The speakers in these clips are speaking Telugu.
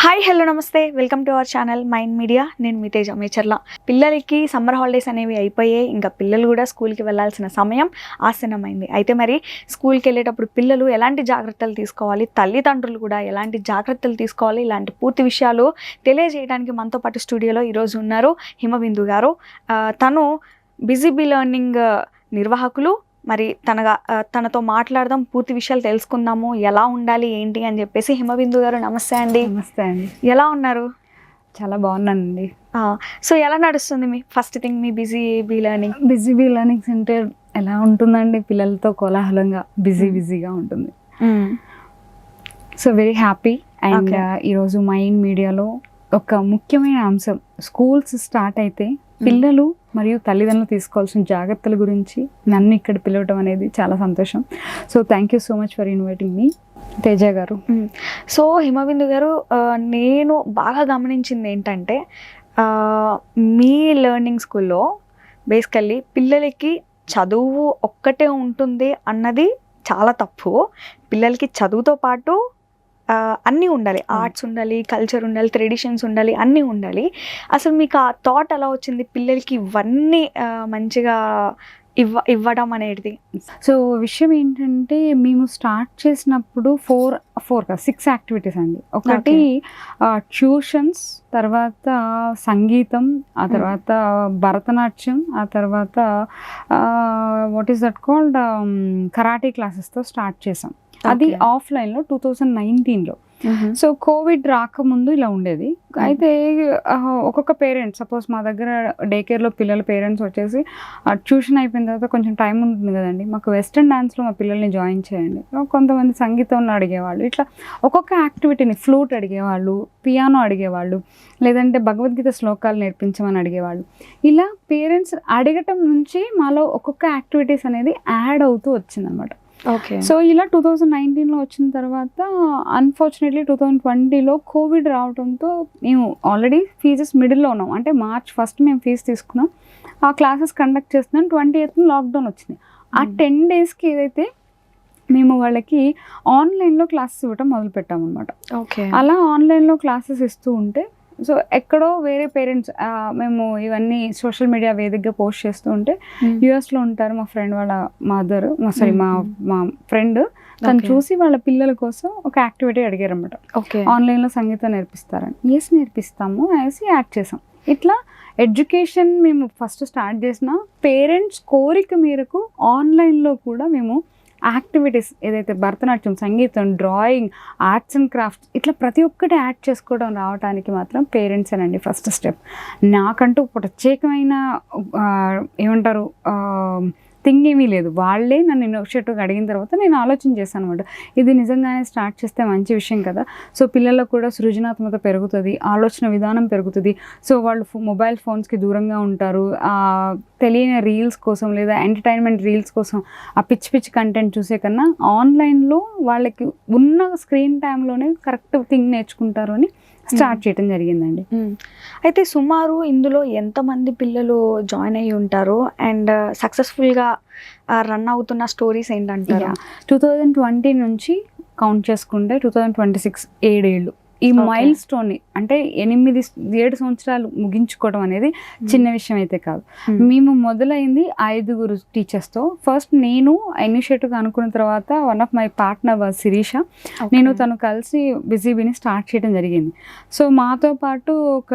హాయ్ హలో నమస్తే welcome to our channel mind media. నేను మీ తేజ మేచర్ల. పిల్లలకి సమ్మర్ హాలిడేస్ అనేవి అయిపోయాయి. ఇంకా పిల్లలు కూడా స్కూల్కి వెళ్ళాల్సిన సమయం ఆసన్నమైంది. అయితే మరి స్కూల్కి వెళ్ళేటప్పుడు పిల్లలు ఎలాంటి జాగ్రత్తలు తీసుకోవాలి, తల్లిదండ్రులు కూడా ఎలాంటి జాగ్రత్తలు తీసుకోవాలి, ఇలాంటి పూర్తి విషయాలు తెలియజేయడానికి మనతో పాటు స్టూడియోలో ఈరోజు ఉన్నారు హిమబిందు గారు. తను బిజీ లెర్నింగ్ నిర్వాహకులు. మరి తనతో మాట్లాడదాం, పూర్తి విషయాలు తెలుసుకుందాము, ఎలా ఉండాలి ఏంటి అని చెప్పేసి. హిమబిందు గారు నమస్తే అండి. నమస్తే అండి. ఎలా ఉన్నారు? చాలా బాగున్నానండి. సో ఎలా నడుస్తుంది మీ ఫస్ట్ థింగ్ మీ busy learning? Busy learning centre ఎలా ఉంటుందండి? పిల్లలతో కోలాహలంగా బిజీగా ఉంటుంది. So very happy. అండ్ ఈరోజు మైండ్ మీడియాలో ఒక ముఖ్యమైన అంశం, స్కూల్స్ స్టార్ట్ అయితే పిల్లలు మరియు తల్లిదండ్రులు తీసుకోవాల్సిన జాగ్రత్తల గురించి నన్ను ఇక్కడ పిలవటం అనేది చాలా సంతోషం. So thank you so much for inviting మీ తేజ గారు. సో హిమబిందు గారు, నేను బాగా గమనించింది ఏంటంటే మీ లెర్నింగ్ స్కూల్లో బేసికల్లీ పిల్లలకి చదువు ఒక్కటే ఉంటుంది అన్నది చాలా తప్పు. పిల్లలకి చదువుతో పాటు అన్నీ ఉండాలి, ఆర్ట్స్ ఉండాలి, కల్చర్ ఉండాలి, ట్రెడిషన్స్ ఉండాలి, అన్నీ ఉండాలి. అసలు మీకు ఆ థాట్ ఎలా వచ్చింది పిల్లలకి ఇవన్నీ మంచిగా ఇవ్వడం అనేది? సో విషయం ఏంటంటే, మేము స్టార్ట్ చేసినప్పుడు 6 యాక్టివిటీస్ అండి. ఒకటి ట్యూషన్స్, తర్వాత సంగీతం, ఆ తర్వాత భరతనాట్యం, ఆ తర్వాత what is that called karate క్లాసెస్తో స్టార్ట్ చేసాం. అది ఆఫ్లైన్లో 2019లో. సో కోవిడ్ రాకముందు ఇలా ఉండేది. అయితే ఒక్కొక్క పేరెంట్స్, సపోజ్ మా దగ్గర డే కేర్లో పిల్లల పేరెంట్స్ వచ్చేసి ట్యూషన్ అయిపోయిన తర్వాత కొంచెం టైం ఉంటుంది కదండి, మాకు వెస్ట్రన్ డాన్స్లో మా పిల్లల్ని జాయిన్ చేయండి. కొంతమంది సంగీతంలో అడిగేవాళ్ళు, ఇట్లా ఒక్కొక్క యాక్టివిటీని, ఫ్లూట్ అడిగేవాళ్ళు, పియానో అడిగేవాళ్ళు, లేదంటే భగవద్గీత శ్లోకాలు నేర్పించమని అడిగేవాళ్ళు. ఇలా పేరెంట్స్ అడగటం నుంచి మాలో ఒక్కొక్క యాక్టివిటీస్ అనేది యాడ్ అవుతూ వచ్చిందనమాట. ఓకే. సో ఇలా 2019లో వచ్చిన తర్వాత అన్ఫార్చునేట్లీ 2020లో కోవిడ్ రావడంతో మేము ఆల్రెడీ ఫీజెస్ మిడిల్లో ఉన్నాం. అంటే March 1 మేము ఫీజు తీసుకున్నాం, ఆ క్లాసెస్ కండక్ట్ చేస్తున్నాం. 28th లాక్డౌన్ వచ్చింది. ఆ 10 డేస్కి ఏదైతే మేము వాళ్ళకి ఆన్లైన్లో క్లాసెస్ ఇవ్వటం మొదలుపెట్టామన్నమాట. ఓకే. అలా ఆన్లైన్లో క్లాసెస్ ఇస్తూ ఉంటే, సో ఎక్కడో వేరే పేరెంట్స్, మేము ఇవన్నీ సోషల్ మీడియా వేదికగా పోస్ట్ చేస్తూ ఉంటే, యుఎస్లో ఉంటారు మా ఫ్రెండ్ వాళ్ళ మదర్, మా ఫ్రెండ్, తను చూసి వాళ్ళ పిల్లల కోసం ఒక యాక్టివిటీ అడిగారు అనమాట. ఓకే. ఆన్లైన్లో సంగీతం నేర్పిస్తారని. ఎస్ నేర్పిస్తాము అనేసి యాడ్ చేసాం. ఇట్లా ఎడ్యుకేషన్ మేము ఫస్ట్ స్టార్ట్ చేసిన, పేరెంట్స్ కోరిక మేరకు ఆన్లైన్లో కూడా మేము యాక్టివిటీస్ ఏదైతే భరతనాట్యం, సంగీతం, డ్రాయింగ్, ఆర్ట్స్ అండ్ క్రాఫ్ట్స్, ఇట్లా ప్రతి ఒక్కటి యాడ్ చేసుకోవడం రావడానికి మాత్రం పేరెంట్సేనండి ఫస్ట్ స్టెప్. నాకంటూ ప్రత్యేకమైన ఏమంటారు థింగ్ ఏమీ లేదు. వాళ్ళే నన్ను ఇనిషియేటివ్గా అడిగిన తర్వాత నేను ఆలోచన చేశాను అనమాట, ఇది నిజంగానే స్టార్ట్ చేస్తే మంచి విషయం కదా. సో పిల్లలకు కూడా సృజనాత్మకత పెరుగుతుంది, ఆలోచన విధానం పెరుగుతుంది. సో వాళ్ళు మొబైల్ ఫోన్స్కి దూరంగా ఉంటారు. తెలియని రీల్స్ కోసం లేదా ఎంటర్టైన్మెంట్ రీల్స్ కోసం ఆ పిచ్చి కంటెంట్ చూసే కన్నా ఆన్లైన్లో వాళ్ళకి ఉన్న స్క్రీన్ టైంలోనే కరెక్ట్ థింగ్ నేర్చుకుంటారు అని స్టార్ట్ చేయడం జరిగిందండి. అయితే సుమారు ఇందులో ఎంతమంది పిల్లలు జాయిన్ అయ్యి ఉంటారు అండ్ సక్సెస్ఫుల్గా రన్ అవుతున్న స్టోరీస్ ఏంటంటారు? 2020 నుంచి కౌంట్ చేసుకుంటే 2026 7 ఏళ్ళు. ఈ మైల్ స్టోన్ని, అంటే 8-7 సంవత్సరాలు ముగించుకోవడం అనేది చిన్న విషయం అయితే కాదు. మేము మొదలైంది 5 టీచర్స్తో. ఫస్ట్ నేను ఇనిషియేటివ్గా అనుకున్న తర్వాత one of my partner Shirisha, నేను తను కలిసి బిజీబీని స్టార్ట్ చేయడం జరిగింది. సో మాతో పాటు ఒక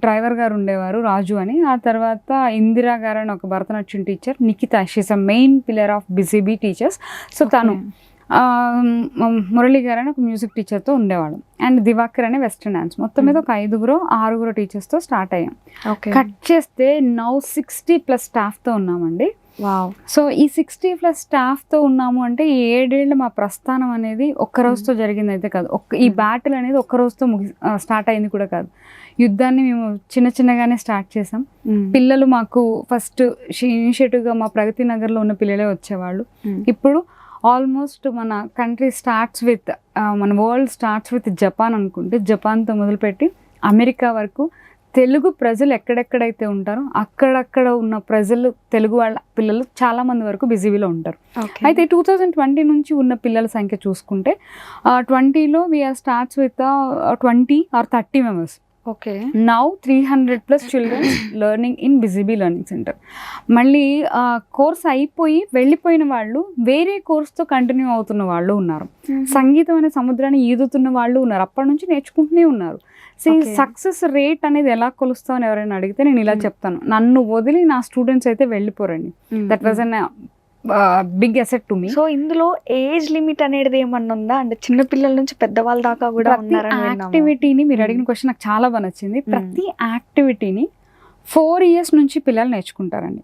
డ్రైవర్ గారు ఉండేవారు, రాజు అని. ఆ తర్వాత ఇందిరా గారు అని ఒక Bharatanatyam teacher, Nikhita, she's a main pillar of BGB teachers. So తను, మురళి గారు అని ఒక మ్యూజిక్ టీచర్తో ఉండేవాడు, అండ్ దివాకర్ అనే వెస్ట్రన్ డాన్స్. మొత్తం మీద ఒక 5-6 టీచర్స్తో స్టార్ట్ అయ్యాం. కట్ చేస్తే నౌ 60+ స్టాఫ్తో ఉన్నామండి. వావ్. సో ఈ 60+ స్టాఫ్తో ఉన్నాము అంటే 7 ఏళ్ళ మా ప్రస్థానం అనేది ఒక్క రోజుతో జరిగింది అయితే కాదు. ఈ బ్యాటిల్ అనేది ఒక్క రోజుతో స్టార్ట్ అయింది కూడా కాదు. యుద్ధాన్ని మేము చిన్నగానే స్టార్ట్ చేసాం. పిల్లలు మాకు ఫస్ట్ ఇనిషియేటివ్గా మా ప్రగతి నగర్లో ఉన్న పిల్లలే వచ్చేవాళ్ళు. ఇప్పుడు ఆల్మోస్ట్ మన కంట్రీ స్టార్ట్స్ విత్, మన వరల్డ్ స్టార్ట్స్ విత్ జపాన్ అనుకుంటే, జపాన్తో మొదలుపెట్టి అమెరికా వరకు తెలుగు ప్రజలు ఎక్కడెక్కడైతే ఉంటారో అక్కడక్కడ ఉన్న ప్రజలు తెలుగు వాళ్ళ పిల్లలు చాలా మంది వరకు బిజీలో ఉంటారు. అయితే 2020 నుంచి ఉన్న పిల్లల సంఖ్య చూసుకుంటే 20లో we are starts with 20 or 30 members. Okay. Now 300+ children learning in busy bee learning centre. మళ్ళీ కోర్స్ అయిపోయి వెళ్ళిపోయిన వాళ్ళు వేరే కోర్స్తో కంటిన్యూ అవుతున్న వాళ్ళు ఉన్నారు. సంగీతం అనే సముద్రాన్ని ఈదుతున్న వాళ్ళు ఉన్నారు. అప్పటి నుంచి నేర్చుకుంటూనే ఉన్నారు. సక్సెస్ రేట్ అనేది ఎలా కొలుస్తామని ఎవరైనా అడిగితే నేను ఇలా చెప్తాను, నన్ను వదిలి నా స్టూడెంట్స్ అయితే వెళ్ళిపోరండి. That was an big asset to me. So ఇందులో ఏజ్ లిమిట్ అనేది ఏమన్నా ఉందా అంటే చిన్న పిల్లల నుంచి పెద్దవాళ్ళ దాకా కూడా యాక్టివిటీని మీరు అడిగిన క్వశ్చన్ నాకు చాలా బాగా నచ్చింది. ప్రతి యాక్టివిటీని 4 years నుంచి పిల్లలు నేర్చుకుంటారండి.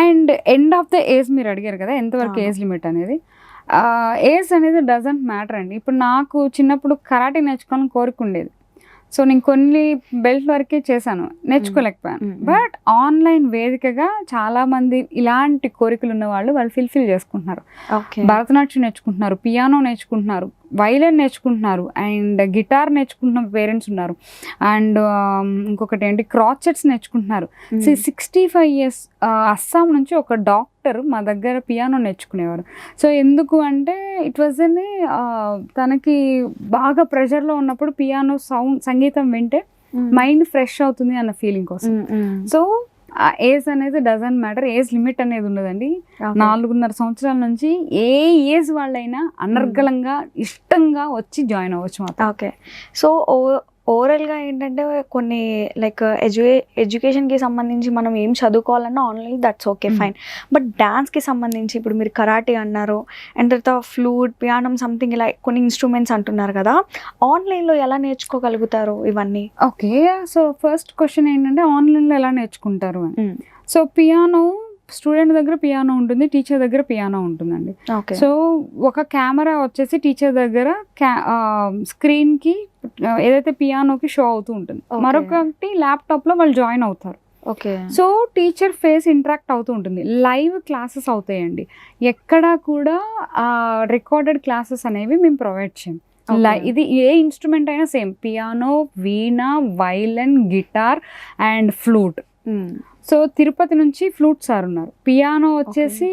And end of the age మీరు అడిగారు కదా ఎంతవరకు ఏజ్ లిమిట్ అనేది, ఏజ్ అనేది డజంట్ మ్యాటర్ అండి. ఇప్పుడు నాకు చిన్నప్పుడు కరాటే నేర్చుకోవాలని కోరిక ఉండేది. సో నేను కొన్ని బెల్ట్ వరకే చేశాను, నేర్చుకోలేకపోయాను. బట్ ఆన్లైన్ వేదికగా చాలా మంది ఇలాంటి కోరికలు ఉన్న వాళ్ళు ఫిల్ఫిల్ చేసుకుంటున్నారు. భరతనాట్యం నేర్చుకుంటున్నారు, పియానో నేర్చుకుంటున్నారు, వైలిన్ నేర్చుకుంటున్నారు, అండ్ గిటార్ నేర్చుకుంటున్న పేరెంట్స్ ఉన్నారు. అండ్ ఇంకొకటి ఏంటి క్రాచెట్స్ నేర్చుకుంటున్నారు. 65 years అస్సాం నుంచి ఒక డాక్టర్ మా దగ్గర పియానో నేర్చుకునేవారు. సో ఎందుకు అంటే ఇట్ వాజ్ అని తనకి బాగా ప్రెషర్లో ఉన్నప్పుడు పియానో సంగీతం వింటే మైండ్ ఫ్రెష్ అవుతుంది అన్న ఫీలింగ్ కోసం. సో ఏజ్ అనేది డజంట్ మ్యాటర్, ఏజ్ లిమిట్ అనేది ఉండదండి. 4.5 సంవత్సరాల నుంచి ఏ ఏజ్ వాళ్ళైనా అనర్గళంగా ఇష్టంగా వచ్చి జాయిన్ అవ్వచ్చు మాత్రం. ఓకే. సో ఓవరాల్గా ఏంటంటే కొన్ని లైక్ ఎడ్యుకేషన్కి సంబంధించి మనం ఏం చదువుకోవాలన్నా online that's okay fine. But డాన్స్కి సంబంధించి ఇప్పుడు మీరు కరాటే అన్నారు అండ్ తర్వాత ఫ్లూట్, పియానో సంథింగ్ ఇలా కొన్ని ఇన్స్ట్రుమెంట్స్ అంటున్నారు కదా, ఆన్లైన్లో ఎలా నేర్చుకోగలుగుతారు ఇవన్నీ? ఓకే. సో ఫస్ట్ క్వశ్చన్ ఏంటంటే ఆన్లైన్లో ఎలా నేర్చుకుంటారు అని. సో పియానో స్టూడెంట్ దగ్గర పియానో ఉంటుంది, టీచర్ దగ్గర పియానో ఉంటుందండి. సో ఒక కెమెరా వచ్చేసి టీచర్ దగ్గర స్క్రీన్కి ఏదైతే పియానోకి షో అవుతూ ఉంటుంది, మరొకటి ల్యాప్టాప్లో వాళ్ళు జాయిన్ అవుతారు. Okay. So teacher face interact అవుతూ ఉంటుంది. లైవ్ క్లాసెస్ అవుతాయండి. ఎక్కడా కూడా రికార్డెడ్ క్లాసెస్ అనేవి మేము ప్రొవైడ్ చేయం. ఇది ఏ ఇన్స్ట్రుమెంట్ అయినా same, piano, veena, violin, guitar and flute. So Tirupati నుంచి ఫ్లూట్ సార్ ఉన్నారు, పియానో వచ్చేసి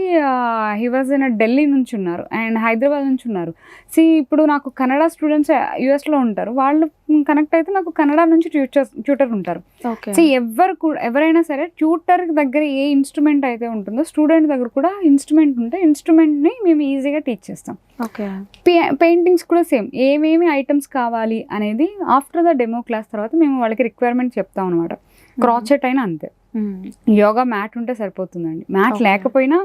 హీ వాజ్ ఇన్ ఢిల్లీ నుంచి ఉన్నారు అండ్ హైదరాబాద్ నుంచి ఉన్నారు. ఇప్పుడు నాకు కన్నడ స్టూడెంట్స్ యుఎస్లో ఉంటారు, వాళ్ళు కనెక్ట్ అయితే నాకు కన్నడ నుంచి ట్యూటర్ ఉంటారు. సో ఎవరైనా సరే ట్యూటర్ దగ్గర ఏ ఇన్స్ట్రుమెంట్ అయితే ఉంటుందో స్టూడెంట్ దగ్గర కూడా ఇన్స్ట్రుమెంట్ ఉంటే ఇన్స్ట్రుమెంట్ని మేము ఈజీగా టీచ్ చేస్తాం. పెయింటింగ్స్ కూడా సేమ్, ఏమేమి ఐటమ్స్ కావాలి అనేది ఆఫ్టర్ ద డెమో క్లాస్ తర్వాత మేము వాళ్ళకి రిక్వైర్మెంట్ చెప్తాం అనమాట. క్రాచెట్ అయినా అంతే, యోగా మ్యాట్ ఉంటే సరిపోతుందండి. మ్యాట్ లేకపోయినా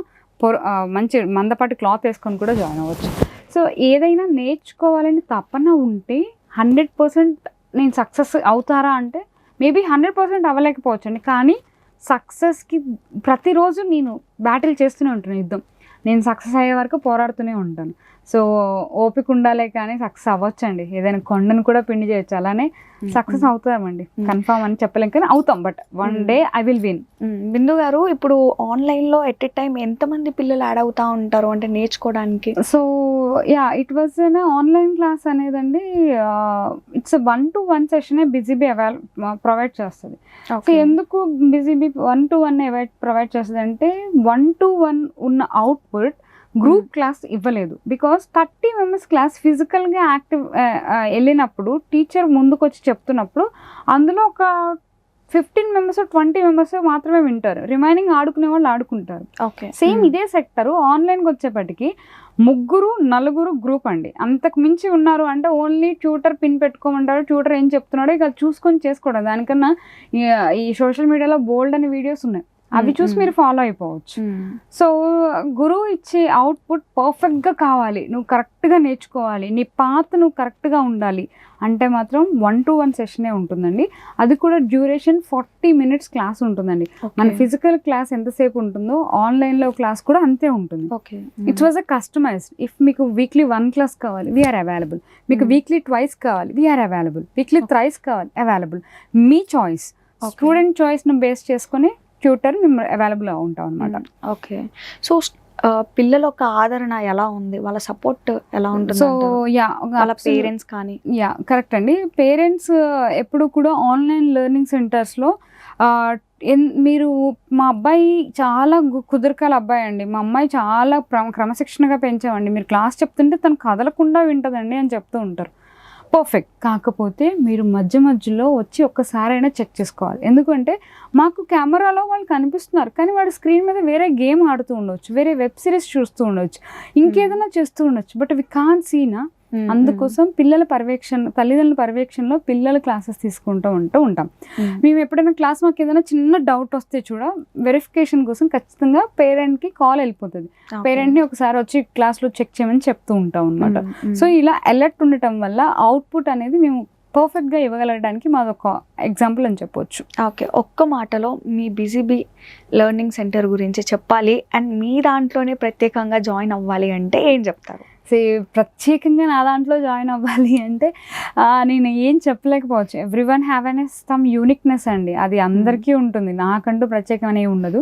మంచి మందపాటి క్లాత్ వేసుకొని కూడా జాయిన్ అవ్వచ్చు. సో ఏదైనా నేర్చుకోవాలని తపన ఉంటే 100% నేను సక్సెస్ అవుతారా అంటే మేబీ 100% అవ్వలేకపోవచ్చు అండి. కానీ సక్సెస్కి ప్రతిరోజు నేను బ్యాటిల్ చేస్తూనే ఉంటాను, యుద్ధం. నేను సక్సెస్ అయ్యే వరకు పోరాడుతూనే ఉంటాను. సో ఓపిక ఉండాలే కానీ సక్సెస్ అవ్వచ్చండి. ఏదైనా కొండను కూడా పిండి చేయొచ్చు, అలానే సక్సెస్ అవుతామండి. కన్ఫామ్ అని చెప్పలేం కానీ అవుతాం. But one day I will win. Bindu గారు, ఇప్పుడు ఆన్లైన్లో ఎట్ ఎ టైం ఎంతమంది పిల్లలు యాడ్ అవుతా ఉంటారు అంటే నేర్చుకోవడానికి? So it was an online class అనేదండి. ఇట్స్ 1-to-1 సెషనే బిజీబీ ప్రొవైడ్ చేస్తుంది. సో ఎందుకు బిజీబీ 1-to-1 ప్రొవైడ్ చేస్తుంది అంటే 1-to-1 ఉన్న అవుట్పుట్ గ్రూప్ క్లాస్ ఇవ్వలేదు. బికాస్ 30 మెంబర్స్ క్లాస్ ఫిజికల్గా యాక్టివ్ వెళ్ళినప్పుడు టీచర్ ముందుకు వచ్చి చెప్తున్నప్పుడు అందులో ఒక 15 మెంబర్స్ 20 మెంబర్స్ మాత్రమే వింటారు, రిమైనింగ్ ఆడుకునే వాళ్ళు ఆడుకుంటారు. సేమ్ ఇదే సెక్టర్ ఆన్లైన్కి వచ్చేప్పటికి 3-4 గ్రూప్ అండి. అంతకు మించి ఉన్నారు అంటే ఓన్లీ ట్యూటర్ పిన్ పెట్టుకోమంటారు, ట్యూటర్ ఏం చెప్తున్నాడో ఇక చూసుకొని చేసుకోవడం. దానికన్నా ఈ సోషల్ మీడియాలో బోల్డ్ అనే వీడియోస్ ఉన్నాయి, అవి చూసి మీరు ఫాలో అయిపోవచ్చు. సో గురువు ఇచ్చే అవుట్పుట్ పర్ఫెక్ట్గా కావాలి, నువ్వు కరెక్ట్గా నేర్చుకోవాలి, నీ పాత్ నువ్వు కరెక్ట్గా ఉండాలి అంటే మాత్రం 1-to-1 సెషనే ఉంటుందండి. అది కూడా డ్యూరేషన్ 40 minutes క్లాస్ ఉంటుందండి. మన ఫిజికల్ క్లాస్ ఎంతసేపు ఉంటుందో ఆన్లైన్లో క్లాస్ కూడా అంతే ఉంటుంది. It was a customized. If మీకు వీక్లీ 1 క్లాస్ కావాలి, వీఆర్ అవైలబుల్. మీకు వీక్లీ 2 కావాలి, వీఆర్ అవైలబుల్. వీక్లీ 3 కావాలి, అవైలబుల్. మీ చాయిస్, స్టూడెంట్ చాయిస్ను బేస్ చేసుకొని ట్యూటర్ మేము అవైలబుల్గా ఉంటాం అనమాట. ఓకే. సో పిల్లల యొక్క ఆదరణ ఎలా ఉంది, వాళ్ళ సపోర్ట్ ఎలా ఉంటుంది సో వాళ్ళ పేరెంట్స్ కానీ? కరెక్ట్ అండి. పేరెంట్స్ ఎప్పుడు కూడా ఆన్లైన్ లెర్నింగ్ సెంటర్స్లో మీరు మా అబ్బాయి చాలా కుదురుకాల అబ్బాయి అండి, మా అమ్మాయి చాలా క్రమశిక్షణగా పెంచామండి, మీరు క్లాస్ చెప్తుంటే తను కదలకుండా వింటదండి అని చెప్తూ ఉంటారు. పర్ఫెక్ట్. కాకపోతే మీరు మధ్య మధ్యలో వచ్చి ఒక్కసారైనా చెక్ చేసుకోవాలి. ఎందుకంటే మాకు కెమెరాలో వాళ్ళు కనిపిస్తున్నారు, కానీ వాడు స్క్రీన్ మీద వేరే గేమ్ ఆడుతూ ఉండొచ్చు, వేరే వెబ్ సిరీస్ చూస్తూ ఉండొచ్చు, ఇంకేదైనా చేస్తూ ఉండొచ్చు, బట్ వి కాంట్ సీనా. అందుకోసం పిల్లల తల్లిదండ్రుల పర్యవేక్షణలో పిల్లల క్లాసెస్ తీసుకుంటూ ఉంటాం. మేము ఎప్పుడైనా క్లాస్ మాకు ఏదైనా చిన్న డౌట్ వస్తే వెరిఫికేషన్ కోసం ఖచ్చితంగా పేరెంట్కి కాల్ వెళ్ళిపోతుంది. పేరెంట్ని ఒకసారి వచ్చి క్లాస్లో చెక్ చేయమని చెప్తూ ఉంటాం అనమాట. సో ఇలా అలర్ట్ ఉండటం వల్ల అవుట్పుట్ అనేది మేము పర్ఫెక్ట్గా ఇవ్వగలగడానికి మాదొక ఎగ్జాంపుల్ అని చెప్పొచ్చు. ఓకే, ఒక్క మాటలో మీ బిజీబీ లెర్నింగ్ సెంటర్ గురించి చెప్పాలి అండ్ మీ దాంట్లోనే ప్రత్యేకంగా జాయిన్ అవ్వాలి అంటే ఏం చెప్తారు? ప్రత్యేకంగా నా దాంట్లో జాయిన్ అవ్వాలి అంటే నేను ఏం చెప్పలేకపోవచ్చు. Everyone have an some uniqueness అండి, అది అందరికీ ఉంటుంది, నాకంటూ ప్రత్యేకమనే ఉండదు.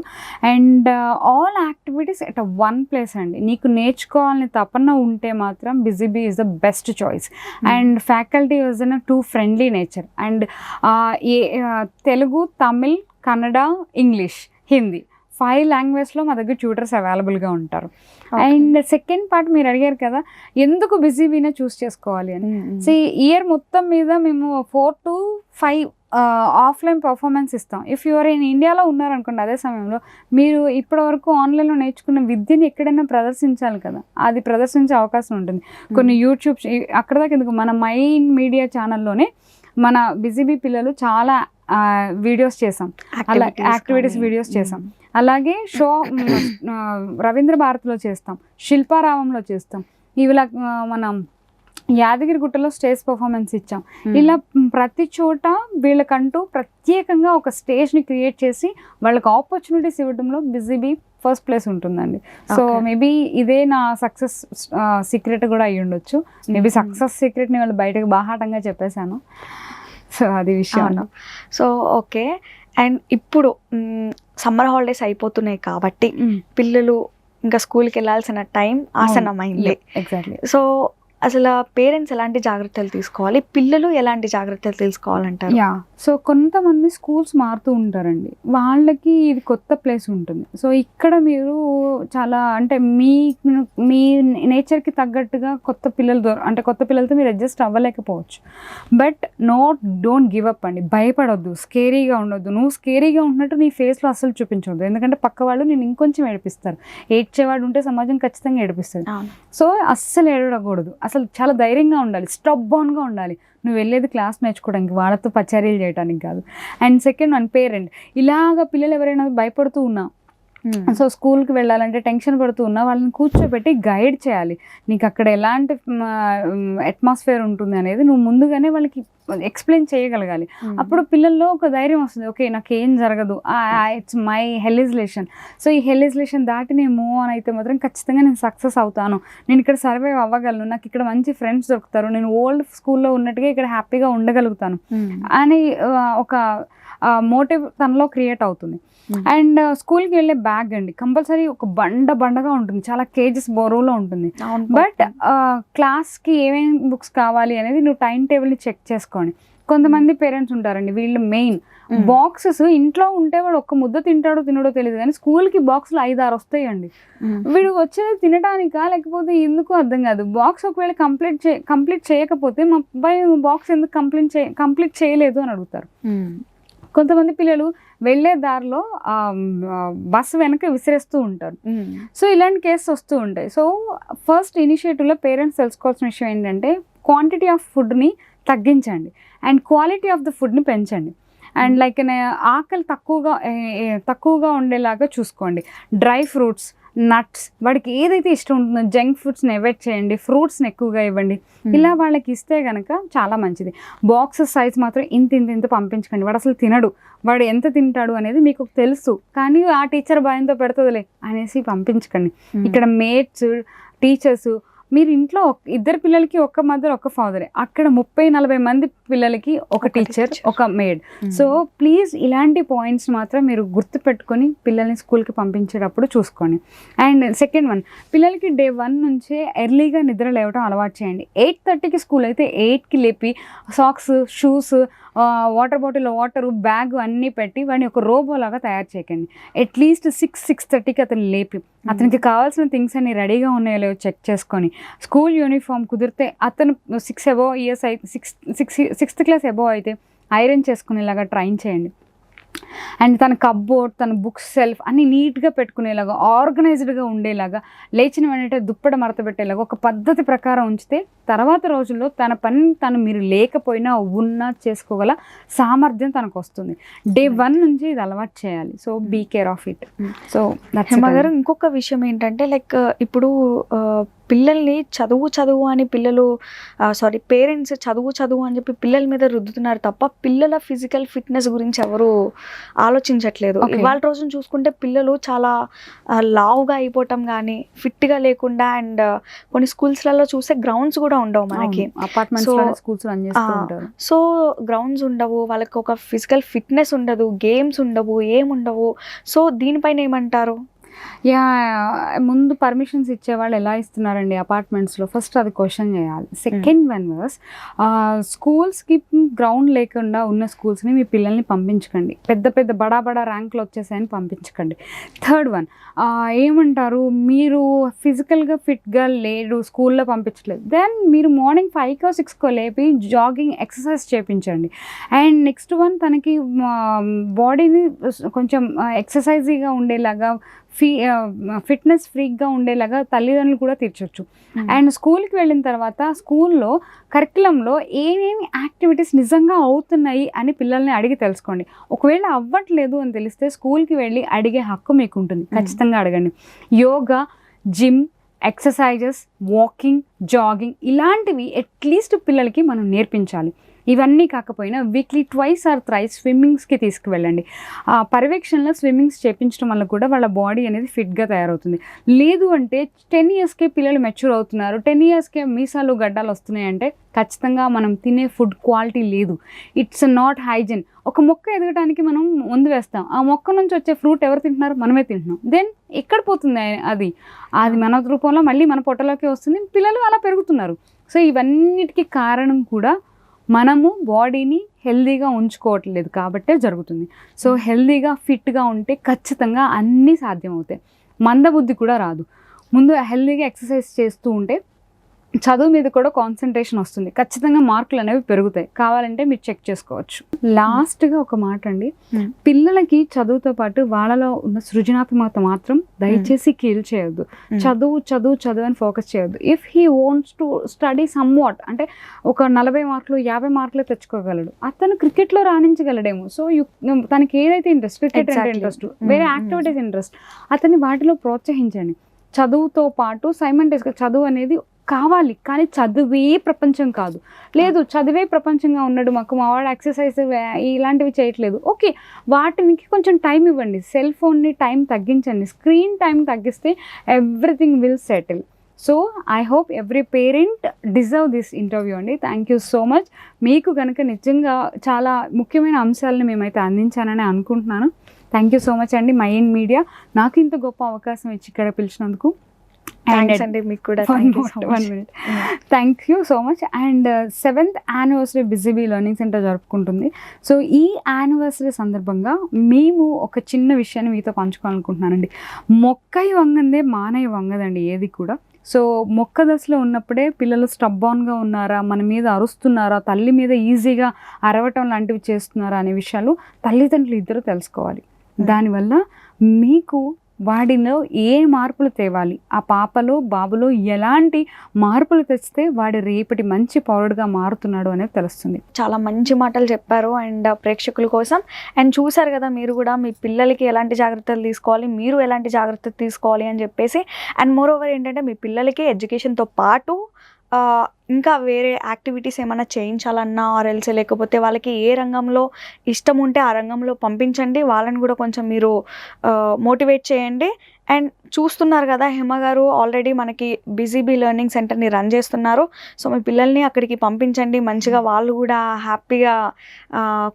And all activities at one place అండి. నీకు నేర్చుకోవాలని తపన ఉంటే మాత్రం busy bee is the best choice. And faculty is in too friendly nature. And Telugu, Tamil, Kannada, English, Hindi 5 లాంగ్వేజ్లో మా దగ్గర ట్యూటర్స్ అవైలబుల్గా ఉంటారు. అండ్ సెకండ్ పార్ట్ మీరు అడిగారు కదా ఎందుకు బిజీబీనే చూస్ చేసుకోవాలి అని. సో ఇయర్ మొత్తం మీద మేము 4 to 5 ఆఫ్లైన్ పర్ఫార్మెన్స్ ఇస్తాం. ఇఫ్ యువర్ ఇన్ ఇండియాలో ఉన్నారనుకోండి, అదే సమయంలో మీరు ఇప్పటివరకు ఆన్లైన్లో నేర్చుకున్న విద్యని ఎక్కడైనా ప్రదర్శించాలి కదా, అది ప్రదర్శించే అవకాశం ఉంటుంది. కొన్ని యూట్యూబ్ అక్కడ దాకా ఎందుకు, మన మైన్ మీడియా ఛానల్లోనే మన బిజీబీ పిల్లలు చాలా వీడియోస్ చేసాం, అలా యాక్టివిటీస్ వీడియోస్ చేసాం. అలాగే రవీంద్ర భారతిలో చేస్తాం, శిల్పారామంలో చేస్తాం, ఇవిలా మనం యాదగిరిగుట్టలో స్టేజ్ పర్ఫార్మెన్స్ ఇచ్చాం. ఇలా ప్రతి చోట వీళ్ళకంటూ ప్రత్యేకంగా ఒక స్టేజ్ని క్రియేట్ చేసి వాళ్ళకి ఆపర్చునిటీస్ ఇవ్వడంలో బిజీబీ ఫస్ట్ ప్లేస్ ఉంటుందండి. సో మేబీ ఇదే నా సక్సెస్ సీక్రెట్ కూడా అయ్యి ఉండొచ్చు. మేబీ సక్సెస్ సీక్రెట్ని వాళ్ళు బయటకు బాహాటంగా చెప్పేశాను. సో అది విషయం. సో ఓకే, అండ్ ఇప్పుడు సమ్మర్ హాలిడేస్ అయిపోతున్నాయి కాబట్టి పిల్లలు ఇంకా స్కూల్కి వెళ్ళాల్సిన టైం ఆసన్నమైంది. ఎగ్జాక్ట్లీ. సో అసలు పేరెంట్స్ ఎలాంటి జాగ్రత్తలు తీసుకోవాలి, పిల్లలు ఎలాంటి జాగ్రత్తలు తీసుకోవాలంటారు? సో కొంతమంది స్కూల్స్ మారుతూ ఉంటారండి, వాళ్ళకి ఇది కొత్త ప్లేస్ ఉంటుంది. సో ఇక్కడ మీరు చాలా అంటే మీ నేచర్కి తగ్గట్టుగా కొత్త పిల్లలతో మీరు అడ్జస్ట్ అవ్వలేకపోవచ్చు. బట్ డోంట్ గివ్ అప్ అండి, భయపడొద్దు, స్కేరీగా ఉండొద్దు. నువ్వు స్కేరీగా ఉన్నట్టు నీ ఫేస్లో అస్సలు చూపించవద్దు, ఎందుకంటే పక్క వాళ్ళు నేను ఇంకొంచెం ఏడిపిస్తారు. ఏడ్చేవాడు ఉంటే సమాజం ఖచ్చితంగా ఏడిపిస్తుంది. సో అస్సలు ఏడవకూడదు, అసలు చాలా ధైర్యంగా ఉండాలి, స్టబ్బాన్గా ఉండాలి. నువ్వు వెళ్ళేది క్లాస్ నేర్చుకోవడానికి, వాళ్ళతో పచారీలు చేయడానికి కాదు. అండ్ సెకండ్ వన్, పేరెంట్ ఇలాగ పిల్లలు ఎవరైనా భయపడుతూ ఉన్నా, సో స్కూల్కి వెళ్ళాలంటే టెన్షన్ పడుతూ ఉన్నా, వాళ్ళని కూర్చోబెట్టి గైడ్ చేయాలి. నీకు అక్కడ ఎలాంటి అట్మాస్ఫియర్ ఉంటుంది అనేది నువ్వు ముందుగానే వాళ్ళకి ఎక్స్ప్లెయిన్ చేయగలగాలి. అప్పుడు పిల్లల్లో ఒక ధైర్యం వస్తుంది, ఓకే నాకేం జరగదు, ఇట్స్ మై హెలిజ్లేషన్. సో ఈ హెలిజ్లేషన్ దాటి నేను మూవ్ ఆన్ అయితే మాత్రం ఖచ్చితంగా నేను సక్సెస్ అవుతాను, నేను ఇక్కడ సర్వైవ్ అవ్వగలను, నాకు ఇక్కడ మంచి ఫ్రెండ్స్ దొరుకుతారు, నేను ఓల్డ్ స్కూల్లో ఉన్నట్టుగా ఇక్కడ హ్యాపీగా ఉండగలుగుతాను అని ఒక మోటివ్ తనలో క్రియేట్ అవుతుంది. అండ్ స్కూల్కి వెళ్ళే బ్యాగ్ అండి కంపల్సరీ ఒక బండగా ఉంటుంది, చాలా కేజెస్ బరువులో ఉంటుంది. బట్ క్లాస్కి ఏమేమి బుక్స్ కావాలి అనేది నువ్వు టైం టేబుల్ని చెక్ చేసుకోండి. కొంతమంది పేరెంట్స్ ఉంటారండి, వీళ్ళు మెయిన్ బాక్సెస్ ఇంట్లో ఉంటే వాడు ఒక్క ముద్ద తినడో తెలియదు, కానీ స్కూల్కి బాక్స్లు 5-6 వస్తాయండి. వీడు వచ్చేది తినడానికా లేకపోతే ఎందుకు అర్థం కాదు. బాక్స్ ఒకవేళ కంప్లీట్ చేయకపోతే మా అబ్బాయి బాక్స్ ఎందుకు కంప్లీట్ చేయలేదు అని అడుగుతారు. కొంతమంది పిల్లలు వెళ్ళే దారిలో బస్సు వెనక విసిరేస్తూ ఉంటారు. సో ఇలాంటి కేసెస్ వస్తూ ఉంటాయి. సో ఫస్ట్ ఇనిషియేటివ్లో పేరెంట్స్ తెలుసుకోవాల్సిన విషయం ఏంటంటే క్వాంటిటీ ఆఫ్ ఫుడ్ని తగ్గించండి అండ్ క్వాలిటీ ఆఫ్ ద ఫుడ్ని పెంచండి. అండ్ లైక్ ఆకలి తక్కువగా ఉండేలాగా చూసుకోండి. డ్రై ఫ్రూట్స్, నట్స్, వాడికి ఏదైతే ఇష్టం ఉంటుందో జంక్ ఫుడ్స్ని అవాయిడ్ చేయండి, ఫ్రూట్స్ని ఎక్కువగా ఇవ్వండి. ఇలా వాళ్ళకి ఇస్తే కనుక చాలా మంచిది. బాక్సెస్ సైజ్ మాత్రం ఇంత పంపించకండి, వాడు అసలు తినడు, వాడు ఎంత తింటాడు అనేది మీకు తెలుసు, కానీ ఆ టీచర్ భయంతో పెడుతుందిలే అనేసి పంపించకండి. ఇక్కడ మేట్స్, టీచర్స్ మీరు ఇంట్లో ఇద్దరు పిల్లలకి ఒక్క మదర్ ఒక్క ఫాదరే, అక్కడ 30-40 మంది పిల్లలకి ఒక టీచర్ ఒక మేడ్. సో ప్లీజ్ ఇలాంటి పాయింట్స్ మాత్రం మీరు గుర్తుపెట్టుకొని పిల్లల్ని స్కూల్కి పంపించేటప్పుడు చూసుకోండి. అండ్ సెకండ్ వన్, పిల్లలకి డే 1 నుంచే ఎర్లీగా నిద్ర లేవడం అలవాటు చేయండి. 8:30కి స్కూల్ అయితే 8కి లేపి socks, shoes, water bottle, water, bag అన్నీ పెట్టి వాడిని ఒక రోబో లాగా తయారు చేయకండి. అట్లీస్ట్ 6-6:30కి అతను లేపి అతనికి కావాల్సిన థింగ్స్ అన్ని రెడీగా ఉన్నాయో లేవో చెక్ చేసుకొని, స్కూల్ యూనిఫామ్ కుదిరితే అతను 6 అబోవ్ ఇయర్స్ అయితే 6th క్లాస్ అబోవ్ అయితే ఐరన్ చేసుకునేలాగా ట్రైన్ చేయండి. అండ్ తన కప్బోర్డ్, తన బుక్స్ సెల్ఫ్ అన్ని నీట్గా పెట్టుకునేలాగా, ఆర్గనైజ్డ్గా ఉండేలాగా, లేచిన వెంటనే దుప్పట మడత పెట్టేలాగా ఒక పద్ధతి ప్రకారం ఉంచితే తర్వాత రోజుల్లో తన పని తను మీరు లేకపోయినా ఉన్నా చేసుకోగల సామర్థ్యం తనకు వస్తుంది. డే 1 నుంచి ఇది అలవాటు చేయాలి. So be care of it. So గారు ఇంకొక విషయం ఏంటంటే లైక్ ఇప్పుడు పిల్లల్ని చదువు అని పిల్లలు పేరెంట్స్ చదువు అని చెప్పి పిల్లల మీద రుద్దుతున్నారు తప్ప పిల్లల ఫిజికల్ ఫిట్నెస్ గురించి ఎవరు ఆలోచించట్లేదు. ఇవాళ రోజున చూసుకుంటే పిల్లలు చాలా లావుగా అయిపోవటం కానీ ఫిట్గా లేకుండా, అండ్ కొన్ని స్కూల్స్లలో చూస్తే గ్రౌండ్స్ కూడా ఉండవు మనకి, సో గ్రౌండ్స్ ఉండవు, వాళ్ళకి ఒక ఫిజికల్ ఫిట్నెస్ ఉండదు, గేమ్స్ ఉండవు, ఏముండవు. సో దీనిపైన ఏమంటారు? ముందు పర్మిషన్స్ ఇచ్చేవాళ్ళు ఎలా ఇస్తున్నారండి అపార్ట్మెంట్స్లో? ఫస్ట్ అది క్వశ్చన్ చేయాలి. సెకండ్ వన్ వాస్ స్కూల్స్కి గ్రౌండ్ లేకుండా ఉన్న స్కూల్స్ని మీ పిల్లల్ని పంపించకండి. పెద్ద బడా ర్యాంకులు వచ్చేసాయని పంపించకండి. థర్డ్ వన్, ఏమంటారు, మీరు ఫిజికల్గా ఫిట్గా లేడు, స్కూల్లో పంపించలేదు, దెన్ మీరు మార్నింగ్ 5కో 6కో లేపి జాగింగ్ ఎక్సర్సైజ్ చేయించండి. అండ్ నెక్స్ట్ వన్, తనకి బాడీని కొంచెం ఎక్సర్సైజీగా ఉండేలాగా, ఫిట్నెస్ ఫ్రీక్గా ఉండేలాగా తల్లిదండ్రులు కూడా తీర్చొచ్చు. అండ్ స్కూల్కి వెళ్ళిన తర్వాత స్కూల్లో కరికులంలో ఏమేమి యాక్టివిటీస్ నిజంగా అవుతున్నాయి అని పిల్లల్ని అడిగి తెలుసుకోండి. ఒకవేళ అవ్వట్లేదు అని తెలిస్తే స్కూల్కి వెళ్ళి అడిగే హక్కు మీకు ఉంటుంది, ఖచ్చితంగా అడగండి. Yoga, gym, exercises, walking, jogging ఇలాంటివి అట్లీస్ట్ పిల్లలకి మనం నేర్పించాలి. ఇవన్నీ కాకపోయినా వీక్లీ 2 or 3 స్విమ్మింగ్స్కి తీసుకువెళ్ళండి. పర్యవేక్షణలో స్విమ్మింగ్స్ చేయించడం వల్ల కూడా వాళ్ళ బాడీ అనేది ఫిట్గా తయారవుతుంది. లేదు అంటే 10 yearsకే పిల్లలు మెచ్యూర్ అవుతున్నారు, 10 yearsకే మీసాలు గడ్డాలు వస్తున్నాయి అంటే ఖచ్చితంగా మనం తినే ఫుడ్ క్వాలిటీ లేదు. It's not hygiene. ఒక మొక్క ఎదగడానికి మనం ముందు వేస్తాం, ఆ మొక్క నుంచి వచ్చే ఫ్రూట్ ఎవరు తింటున్నారు? మనమే తింటున్నాం. దెన్ ఎక్కడ పోతుంది అది మన రూపంలో మళ్ళీ మన పొట్టలోకి వస్తుంది, పిల్లలు అలా పెరుగుతున్నారు. సో ఇవన్నిటికీ కారణం కూడా మనము బాడీని హెల్దీగా ఉంచుకోవట్లేదు కాబట్టే జరుగుతుంది. సో హెల్దీగా ఫిట్గా ఉంటే ఖచ్చితంగా అన్నీ సాధ్యమవుతాయి. మందబుద్ధి కూడా రాదు. ముందు హెల్దీగా ఎక్సర్సైజ్ చేస్తూ ఉంటే చదువు మీద కూడా కాన్సన్ట్రేషన్ వస్తుంది, ఖచ్చితంగా మార్కులు అనేవి పెరుగుతాయి. కావాలంటే మీరు చెక్ చేసుకోవచ్చు. లాస్ట్గా ఒక మాట అండి, పిల్లలకి చదువుతో పాటు వాళ్ళలో ఉన్న సృజనాత్మకత మాత్రం దయచేసి కీల్ చేయొద్దు. చదువు అని ఫోకస్ చేయొద్దు. If he wants to study some what, అంటే ఒక 40 మార్కులు 50 మార్కులే తెచ్చుకోగలడు, అతను క్రికెట్లో రాణించగలడేమో. సో తనకి ఏదైతే ఇంట్రెస్ట్, క్రికెట్ అంటే ఇంట్రెస్ట్, వేరే యాక్టివిటీస్ ఇంట్రెస్ట్, అతన్ని వాటిలో ప్రోత్సహించండి. చదువుతో పాటు సైమల్టేనియస్గా చదువు అనేది కావాలి, కానీ చదువే ప్రపంచం కాదు. లేదు చదివే ప్రపంచంగా ఉన్నాడు, మా వాడు ఎక్సర్సైజ్ ఇలాంటివి చేయట్లేదు, ఓకే, వాటికి కొంచెం టైం ఇవ్వండి. సెల్ ఫోన్ని టైం తగ్గించండి, స్క్రీన్ టైం తగ్గిస్తే everything will settle. So I hope every parent deserve this interview అండి. Thank you so much. మీకు కనుక నిజంగా చాలా ముఖ్యమైన అంశాలను మేమైతే అందించానని అనుకుంటున్నాను. థ్యాంక్ యూ సో మచ్ అండి మైండ్ మీడియా నాకు ఇంత గొప్ప అవకాశం ఇచ్చి ఇక్కడ పిలిచినందుకు. మీకు కూడా thank you so much. And 7th anniversary busy bee learning centre జరుపుకుంటుంది. సో ఈ యానివర్సరీ సందర్భంగా మేము ఒక చిన్న విషయాన్ని మీతో పంచుకోవాలనుకుంటున్నానండి. మొక్కై వంగందే మానై వంగదండి ఏది కూడా. సో మొక్క దశలో ఉన్నప్పుడే పిల్లలు స్టబ్బాన్గా ఉన్నారా, మన మీద అరుస్తున్నారా, తల్లి మీద ఈజీగా అరవటం లాంటివి చేస్తున్నారా అనే విషయాలు తల్లిదండ్రులు ఇద్దరు తెలుసుకోవాలి. దానివల్ల మీకు వాడిలో ఏ మార్పులు తేవాలి, ఆ పాపలో బాబులో ఎలాంటి మార్పులు తెస్తే వాడు రేపటి మంచి పౌరుడుగా మారుతున్నాడు అనేది తెలుస్తుంది. చాలా మంచి మాటలు చెప్పారు అండ్ ప్రేక్షకుల కోసం. అండ్ చూసారు కదా మీరు కూడా మీ పిల్లలకి ఎలాంటి జాగ్రత్తలు తీసుకోవాలి, మీరు ఎలాంటి జాగ్రత్తలు తీసుకోవాలి అని చెప్పేసి. అండ్ మోర్ ఓవర్ ఏంటంటే మీ పిల్లలకి ఎడ్యుకేషన్తో పాటు ఇంకా వేరే యాక్టివిటీస్ ఏమైనా చేయించాలన్నా ఆర్ఎల్స్ లేకపోతే వాళ్ళకి ఏ రంగంలో ఇష్టం ఉంటే ఆ రంగంలో పంపించండి. వాళ్ళని కూడా కొంచెం మీరు మోటివేట్ చేయండి. అండ్ చూస్తున్నారు కదా, హేమ గారు ఆల్రెడీ మనకి బిజీబీ లెర్నింగ్ సెంటర్ని రన్ చేస్తున్నారు. సో మీ పిల్లల్ని అక్కడికి పంపించండి, మంచిగా వాళ్ళు కూడా హ్యాపీగా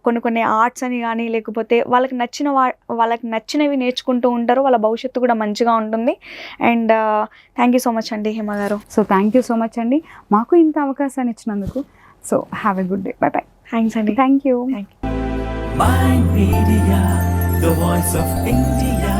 కొన్ని ఆర్ట్స్ అని కానీ లేకపోతే వాళ్ళకి నచ్చినవి నేర్చుకుంటూ ఉంటారు. వాళ్ళ భవిష్యత్తు కూడా మంచిగా ఉంటుంది. And thank you so much అండి హేమ గారు. So thank you so much అండి, మాకు ఇంత అవకాశాన్ని ఇచ్చినందుకు. So have a good day. Bye bye. Thanks అండి. Thank you. Mind Media, the voice of India.